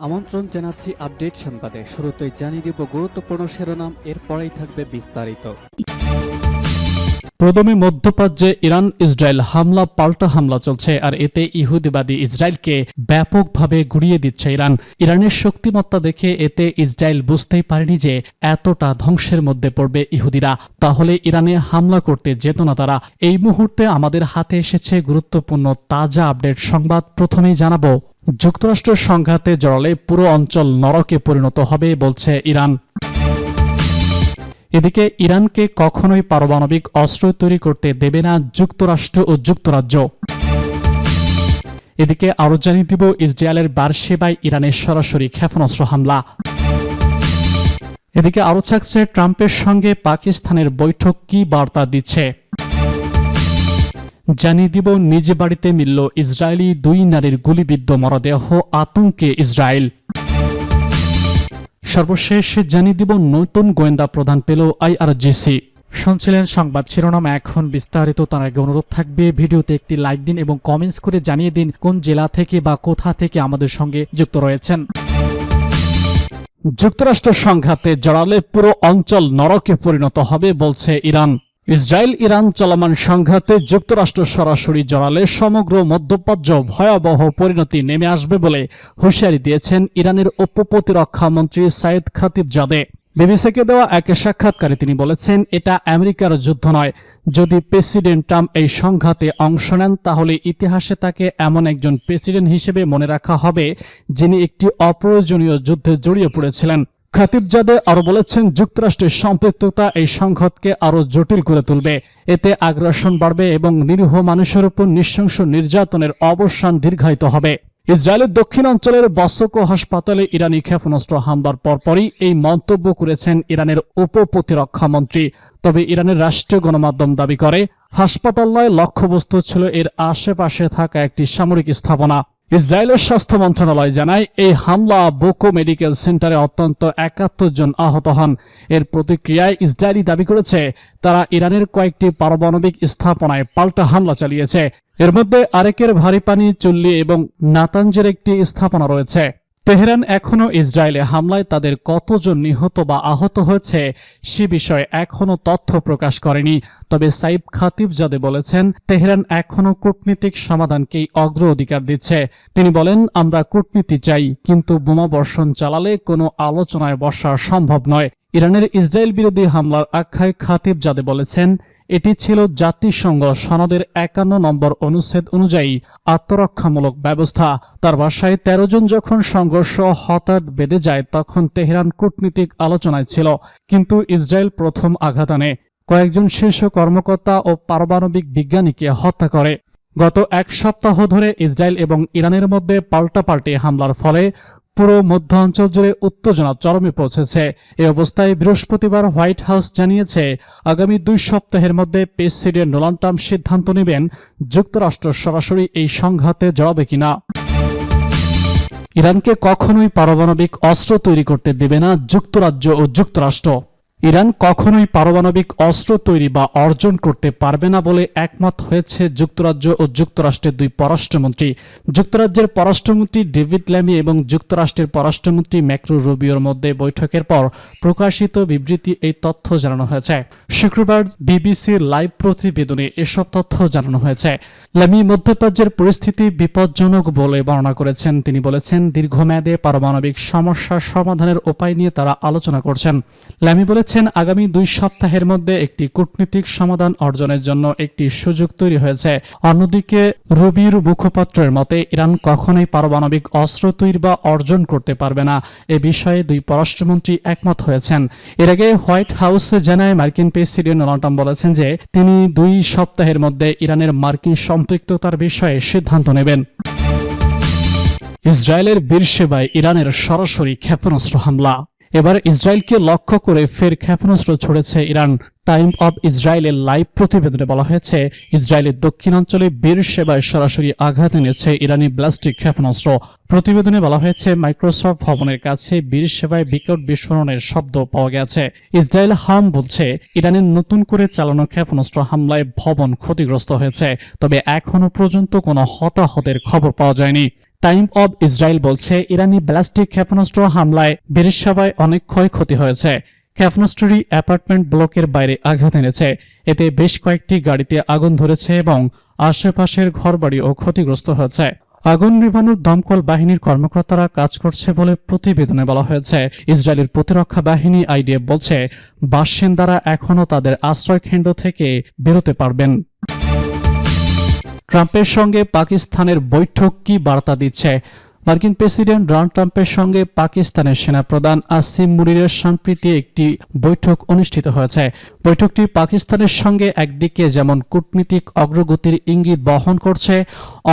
আমন্ত্রণ জানাচ্ছি আপডেট সংবাদে। শুরুতেই জানিয়ে দিব গুরুত্বপূর্ণ শিরোনাম, এরপরেই থাকবে বিস্তারিত। প্রথমে মধ্যপ্রাচ্যে ইরান ইসরায়েল হামলা পাল্টা হামলা চলছে, আর এতে ইহুদিবাদী ইসরায়েলকে ব্যাপকভাবে গুড়িয়ে দিচ্ছে ইরান। ইরানের শক্তিমত্তা দেখে এতে ইসরায়েল বুঝতেই পারেনি যে এতটা ধ্বংসের মধ্যে পড়বে ইহুদিরা, তাহলে ইরানে হামলা করতে যেত না তারা। এই মুহূর্তে আমাদের হাতে এসেছে গুরুত্বপূর্ণ তাজা আপডেট সংবাদ। প্রথমেই জানাবো, যুক্তরাষ্ট্রের সংঘাতে জড়ালে পুরো অঞ্চল নরকে পরিণত হবে বলছে ইরান। এদিকে ইরানকে কখনোই পারমাণবিক অস্ত্র তৈরি করতে দেবে না যুক্তরাষ্ট্র ও যুক্তরাজ্য। এদিকে আরও জানিয়ে দিব, ইসরায়েলের বেরশেবায় ইরানের সরাসরি ক্ষেপণাস্ত্র হামলা। এদিকে আরও থাকছে, ট্রাম্পের সঙ্গে পাকিস্তানের বৈঠক কি বার্তা দিচ্ছে। জানিয়ে দিব, নিজ বাড়িতে মিলল ইসরায়েলি 2 নারীর গুলিবিদ্ধ মরদেহ, আতঙ্কে ইসরায়েল। সর্বশেষ জানিয়ে দিব, নতুন গোয়েন্দা প্রধান পেল আইআরজিসি। শুনছিলেন সংবাদ শিরোনাম, এখন বিস্তারিত। তার আগে অনুরোধ থাকবে, ভিডিওতে একটি লাইক দিন এবং কমেন্টস করে জানিয়ে দিন কোন জেলা থেকে বা কোথা থেকে আমাদের সঙ্গে যুক্ত রয়েছেন। যুক্তরাষ্ট্র সংঘাতে জড়ালে পুরো অঞ্চল নরকে পরিণত হবে বলছে ইরান। ইসরায়েল ইরান চলমান সংঘাতে যুক্তরাষ্ট্র সরাসরি জড়ালে সমগ্র মধ্যপ্রাচ্য ভয়াবহ পরিণতি নেমে আসবে বলে হুঁশিয়ারি দিয়েছেন ইরানের উপপ্রতিরক্ষা মন্ত্রী সাইদ খাতিবজাদে। বিবিসিকে দেওয়া এক সাক্ষাৎকারে তিনি বলেছেন, এটা আমেরিকার যুদ্ধ নয়। যদি প্রেসিডেন্ট ট্রাম্প এই সংঘাতে অংশ নেন, তাহলে ইতিহাসে তাকে এমন একজন প্রেসিডেন্ট হিসেবে মনে রাখা হবে যিনি একটি অপ্রয়োজনীয় যুদ্ধে জড়িয়ে পড়েছিলেন। খাতিবজাদে আরও বলেছেন, যুক্তরাষ্ট্রের সম্পৃক্ততা এই সংঘাতকে আরও জটিল করে তুলবে। এতে আগ্রাসন বাড়বে এবং নিরীহ মানুষের উপর নৃশংস নির্যাতনের অবসান দীর্ঘায়িত হবে। ইসরায়েলের দক্ষিণাঞ্চলের বসকো হাসপাতালে ইরানি ক্ষেপণাস্ত্র হামলার পরপরই এই মন্তব্য করেছেন ইরানের উপপ্রতিরক্ষা মন্ত্রী। তবে ইরানের রাষ্ট্রীয় গণমাধ্যম দাবি করে, হাসপাতাল নয়, লক্ষ্যবস্তু ছিল এর আশেপাশে থাকা একটি সামরিক স্থাপনা। ইসরায়েলের স্বাস্থ্য মন্ত্রণালয় জানায়, এই হামলা বোকো মেডিকেল সেন্টারে অত্যন্ত 71 জন আহত হন। এর প্রতিক্রিয়ায় ইসরায়েলি দাবি করেছে, তারা ইরানের কয়েকটি পারমাণবিক স্থাপনায় পাল্টা হামলা চালিয়েছে। এর মধ্যে আরেকের ভারী পানি চুল্লি এবং নাতাঞ্জের একটি স্থাপনা রয়েছে। তেহরান এখনও ইসরায়েলে হামলায় তাদের কতজন নিহত বা আহত হয়েছে সে বিষয়ে এখনও তথ্য প্রকাশ করেনি। তবে সাইদ খাতিবজাদে বলেছেন, তেহরান এখনও কূটনীতিক সমাধানকেই অগ্রাধিকার দিচ্ছে। তিনি বলেন, আমরা কূটনীতি চাই, কিন্তু বোমাবর্ষণ চালালে কোনো আলোচনায় বসা সম্ভব নয়। ইরানের ইসরায়েল বিরোধী হামলার আখ্যায় খাতিবজাদে বলেছেন, এটি ছিল জাতিসংঘ সনদের 51 নম্বর অনুচ্ছেদ অনুযায়ী আত্মরক্ষামূলক ব্যবস্থা। তার ভাষায়, 13 জন যখন সংঘর্ষ হঠাৎ বেঁধে যায়, তখন তেহরান কূটনীতিক আলোচনায় ছিল, কিন্তু ইসরায়েল প্রথম আঘাত আনে, কয়েকজন শীর্ষ কর্মকর্তা ও পারমাণবিক বিজ্ঞানীকে হত্যা করে। গত 1 সপ্তাহ ধরে ইসরায়েল এবং ইরানের মধ্যে পাল্টাপাল্টি হামলার ফলে পুরো মধ্য অঞ্চল জুড়ে উত্তেজনা চরমে পৌঁছেছে। এই অবস্থায় বৃহস্পতিবার হোয়াইট হাউস জানিয়েছে, আগামী 2 সপ্তাহের মধ্যে প্রেসিডেন্ট ডোনাল্ড ট্রাম্প সিদ্ধান্ত নেবেন যুক্তরাষ্ট্র সরাসরি এই সংঘাতে জড়াবে কিনা। ইরানকে কখনোই পারমাণবিক অস্ত্র তৈরি করতে দেবে না যুক্তরাজ্য ও যুক্তরাষ্ট্র। ইরান কখনোই পারমাণবিক অস্ত্র তৈরি বা অর্জন করতে পারবে না বলে একমত হয়েছে যুক্তরাজ্য ও যুক্তরাষ্ট্রের 2 পররাষ্ট্রমন্ত্রী। যুক্তরাজ্যের পররাষ্ট্রমন্ত্রী ডেভিড ল্যামি এবং যুক্তরাষ্ট্রের পররাষ্ট্রমন্ত্রী মার্কো রুবিওর মধ্যে বৈঠকের পর প্রকাশিত বিবৃতি এই তথ্য জানানো হয়েছে। শুক্রবার বিবিসির লাইভ প্রতিবেদনে এসব তথ্য জানানো হয়েছে। ল্যামি মধ্যপ্রাচ্যের পরিস্থিতি বিপজ্জনক বলে বর্ণনা করেছেন। তিনি বলেছেন, দীর্ঘমেয়াদে পারমাণবিক সমস্যার সমাধানের উপায় নিয়ে তারা আলোচনা করছেন। ল্যামি বলেছেন, আগামী 2 সপ্তাহের মধ্যে একটি কূটনীতিক সমাধান অর্জনের জন্য একটি সুযোগ তৈরি হয়েছে। অন্যদিকে রুবির মুখপাত্রের মতে, ইরান কখনোই পারমাণবিক অস্ত্র তৈরি বা অর্জন করতে পারবে না। এ বিষয়ে 2 পররাষ্ট্রমন্ত্রী একমত হয়েছেন। এর আগে হোয়াইট হাউস জানায়, মার্কিন প্রেসিডেন্ট ডোনাল্ড ট্রাম্প বলেছেন যে তিনি 2 সপ্তাহের মধ্যে ইরানের মার্কিন সম্পৃক্ততার বিষয়ে সিদ্ধান্ত নেবেন। ইসরায়েলের বেরশেবায় ইরানের সরাসরি ক্ষেপণাস্ত্র হামলা। এবার ইসরায়েলকে লক্ষ্য করে ফের ক্ষেপণাস্ত্র ছড়েছে ইরান। টাইম অব ইসরায়েলের লাইভ প্রতিবেদনে বলা হয়েছে, ইসরায়েলের দক্ষিণাঞ্চলে বেরশেবায় সরাসরি আঘাত এনেছে ইরানি ব্যালিস্টিক ক্ষেপণাস্ত্র। প্রতিবেদনে বলা হয়েছে, মাইক্রোসফট ভবনের কাছে বেরশেবায় বিকট বিস্ফোরণের শব্দ পাওয়া গেছে। ইসরায়েল হাম বলছে, ইরানের নতুন করে চালানো ক্ষেপণাস্ত্র হামলায় ভবন ক্ষতিগ্রস্ত হয়েছে, তবে এখনো পর্যন্ত কোনো হতাহতের খবর পাওয়া যায়নি। টাইম অব ইসরায়েল বলছে, ইরানি ব্যালিস্টিক ক্ষেপণাস্ত্র হামলায় বেরিশাবায় অনেক ক্ষয়ক্ষতি হয়েছে। ক্ষেপণাস্ত্রটি অ্যাপার্টমেন্ট ব্লকের বাইরে আঘাত এনেছে। এতে বেশ কয়েকটি গাড়িতে আগুন ধরেছে এবং আশেপাশের ঘরবাড়িও ক্ষতিগ্রস্ত হয়েছে। আগুন নেভানোর দমকল বাহিনীর কর্মকর্তারা কাজ করছে বলে প্রতিবেদনে বলা হয়েছে। ইসরায়েলের প্রতিরক্ষা বাহিনী আইডিএফ বলছে, বাসিন্দারা এখনও তাদের আশ্রয়কেন্দ্র থেকে বেরোতে পারবেন। ট্রাম্পের সঙ্গে পাকিস্তানের বৈঠক কি বার্তা দিচ্ছে? মার্কিন প্রেসিডেন্ট ডোনাল্ড ট্রাম্পের সঙ্গে পাকিস্তানের সেনাপ্রধান আসিম মুনিরের সম্প্রতি একটি বৈঠক অনুষ্ঠিত হয়েছে। বৈঠকটি পাকিস্তানের সঙ্গে একদিকে যেমন কূটনীতিক অগ্রগতির ইঙ্গিত বহন করছে,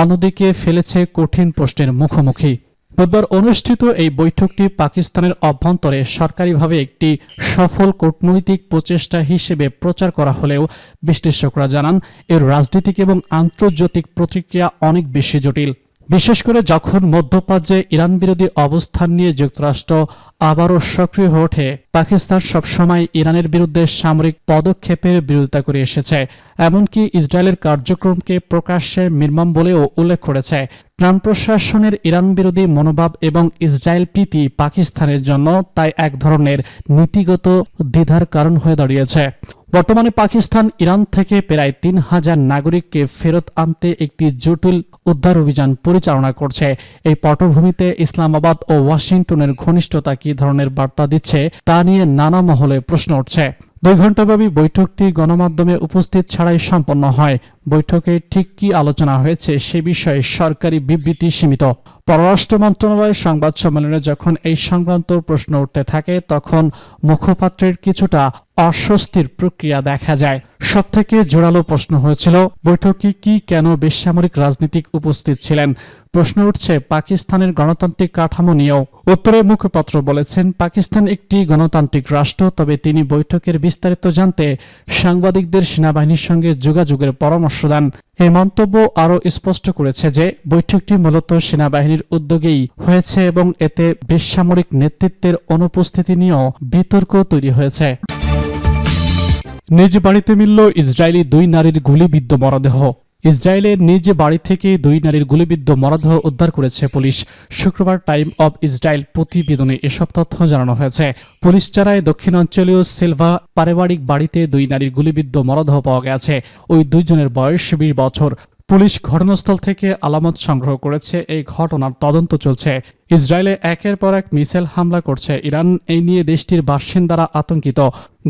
অন্যদিকে ফেলেছে কঠিন প্রশ্নের মুখোমুখি। বুধবার অনুষ্ঠিত এই বৈঠকটি পাকিস্তানের অভ্যন্তরে সরকারিভাবে একটি সফল কূটনৈতিক প্রচেষ্টা হিসেবে প্রচার করা হলেও বিশ্লেষকরা জানান, এর রাজনৈতিক এবং আন্তর্জাতিক প্রতিক্রিয়া অনেক বেশি জটিল। বিশেষ করে যখন মধ্যপ্রাচ্যে ইরান বিরোধী অবস্থান নিয়ে যুক্তরাষ্ট্র আবারও সক্রিয় হয়ে ওঠে। পাকিস্তান সবসময় ইরানের বিরুদ্ধে সামরিক পদক্ষেপের বিরোধিতা করে এসেছে, এমনকি ইসরায়েলের কার্যক্রমকে প্রকাশ্যে নির্মম বলেও উল্লেখ করেছে। ট্রাম্প প্রশাসনের ইরান বিরোধী মনোভাব এবং ইসরায়েল প্রীতি পাকিস্তানের জন্য তাই এক ধরনের নীতিগত দ্বিধার কারণ হয়ে দাঁড়িয়েছে। বর্তমানে পাকিস্তান ইরান থেকে প্রায় ৩,০০০ নাগরিককে ফেরত আনতে একটি জটিল উদ্ধার অভিযান পরিচালনা করছে। এই পটভূমিতে ইসলামাবাদ ও ওয়াশিংটনের ঘনিষ্ঠতা কী ধরনের বার্তা দিচ্ছে তা নিয়ে নানা মহলে প্রশ্ন উঠছে। 2 ঘণ্টাব্যাপী বৈঠকটি গণমাধ্যমে উপস্থিত ছাড়াই সম্পন্ন হয়। বৈঠকে ঠিক কী আলোচনা হয়েছে সে বিষয়ে সরকারি বিবৃতি সীমিত। পররাষ্ট্র মন্ত্রণালয়ের সংবাদ সম্মেলনে যখন এই সংক্রান্ত প্রশ্ন উঠতে থাকে, তখন মুখপাত্রের কিছুটা অস্বস্তির প্রক্রিয়া দেখা যায়। সবথেকে জোরালো প্রশ্ন হয়েছিল, বৈঠকে কি কেন বেসামরিক রাজনীতিক উপস্থিত ছিলেন? প্রশ্ন উঠছে পাকিস্তানের গণতান্ত্রিক কাঠামো নিয়েও। উত্তরে মুখপাত্র বলেছেন, পাকিস্তান একটি গণতান্ত্রিক রাষ্ট্র, তবে তিনি বৈঠকের বিস্তারিত জানতে সাংবাদিকদের সেনাবাহিনীর সঙ্গে যোগাযোগের পরামর্শ দেন। এই মন্তব্য আরও স্পষ্ট করেছে যে বৈঠকটি মূলত সেনাবাহিনীর উদ্যোগেই হয়েছে এবং এতে বেসামরিক নেতৃত্বের অনুপস্থিতি নিয়েও বিতর্ক তৈরি হয়েছে। নিজ বাড়িতে মিলল ইসরায়েলি 2 নারীর গুলিবিদ্ধ মরদেহ। ইসরায়েলের নিজ বাড়ি থেকে 2 নারীর গুলিবিদ্ধ মরদেহ উদ্ধার করেছে পুলিশ। শুক্রবার টাইম অব ইসরায়েল প্রতিবেদনে এসব তথ্য জানানো হয়েছে। পুলিশ ছাড়াই দক্ষিণাঞ্চলীয় সিলভা পারিবারিক বাড়িতে 2 নারীর গুলিবিদ্ধ মরদেহ পাওয়া গেছে। ওই 2 জনের বয়স 20 বছর। পুলিশ ঘটনাস্থল থেকে আলামত সংগ্রহ করেছে। এই ঘটনার তদন্ত চলছে। ইসরায়েলে একের পর এক মিসাইল হামলা করছে ইরান। এই নিয়ে দেশটির বাসিন্দারা আতঙ্কিত।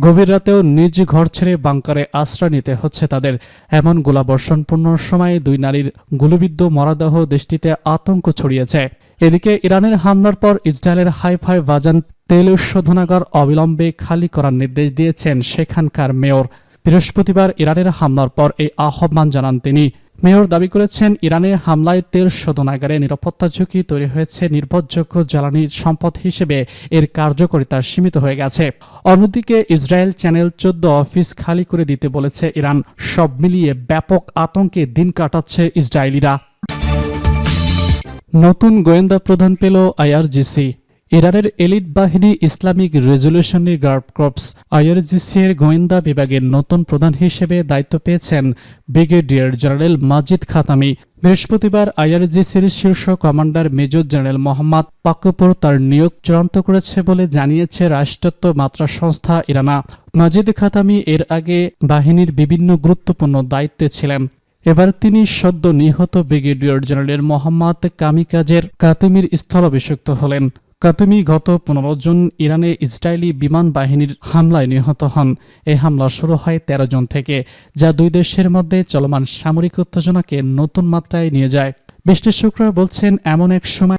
গভীর রাতেও নিজ ঘর ছেড়ে বাংকারে আশ্রয় নিতে হচ্ছে তাদের। এমন গোলাবর্ষণপূর্ণ সময়ে 2 নারীর গুলিবিদ্ধ মরদেহ দেশটিতে আতঙ্ক ছড়িয়েছে। এদিকে ইরানের হামলার পর ইসরায়েলের হাইফাই বাজান তেল শোধনাগার অবিলম্বে খালি করার নির্দেশ দিয়েছেন সেখানকার মেয়র। বৃহস্পতিবার ইরানের হামলার পর এই আহ্বান জানান তিনি। মেয়র দাবি করেছেন, ইরানে হামলায় তেল শোধনাগারে নিরাপত্তা ঝুঁকি তৈরি হয়েছে। নির্ভরযোগ্য জ্বালানি সম্পদ হিসেবে এর কার্যকারিতা সীমিত হয়ে গেছে। অন্যদিকে ইসরায়েল চ্যানেল 14 অফিস খালি করে দিতে বলেছে ইরান। সব মিলিয়ে ব্যাপক আতঙ্কে দিন কাটাচ্ছে ইসরায়েলিরা। নতুন গোয়েন্দা প্রধান পেল আইআরজিসি। ইরানের এলিট বাহিনী ইসলামিক রেজলিউশনারি গার্ড কর্পস আইআরজিসি এর গোয়েন্দা বিভাগের নতুন প্রধান হিসেবে দায়িত্ব পেয়েছেন ব্রিগেডিয়ার জেনারেল মাজিদ খাতামি। বৃহস্পতিবার আইআরজিসির শীর্ষ commander major general Mohammad Pakpour তার নিয়োগ চূড়ান্ত করেছে বলে জানিয়েছে রাষ্ট্রীয় বার্তা সংস্থা ইরানা। মাজিদ খাতামি এর আগে বাহিনীর বিভিন্ন গুরুত্বপূর্ণ দায়িত্বে ছিলেন। এবার তিনি সদ্য নিহত ব্রিগেডিয়ার জেনারেল মোহাম্মদ কাতিমির স্থলাভিষিক্ত হলেন। কাতিমি গত 15 জুন ইরানে ইসরায়েলি বিমান বাহিনীর হামলায় নিহত হন। এই হামলা শুরু হয় 13 জুন থেকে, যা 2 দেশের মধ্যে চলমান সামরিক উত্তেজনাকে নতুন মাত্রায় নিয়ে যায়। বিশ্লেষকরা বলছেন, এমন এক সময়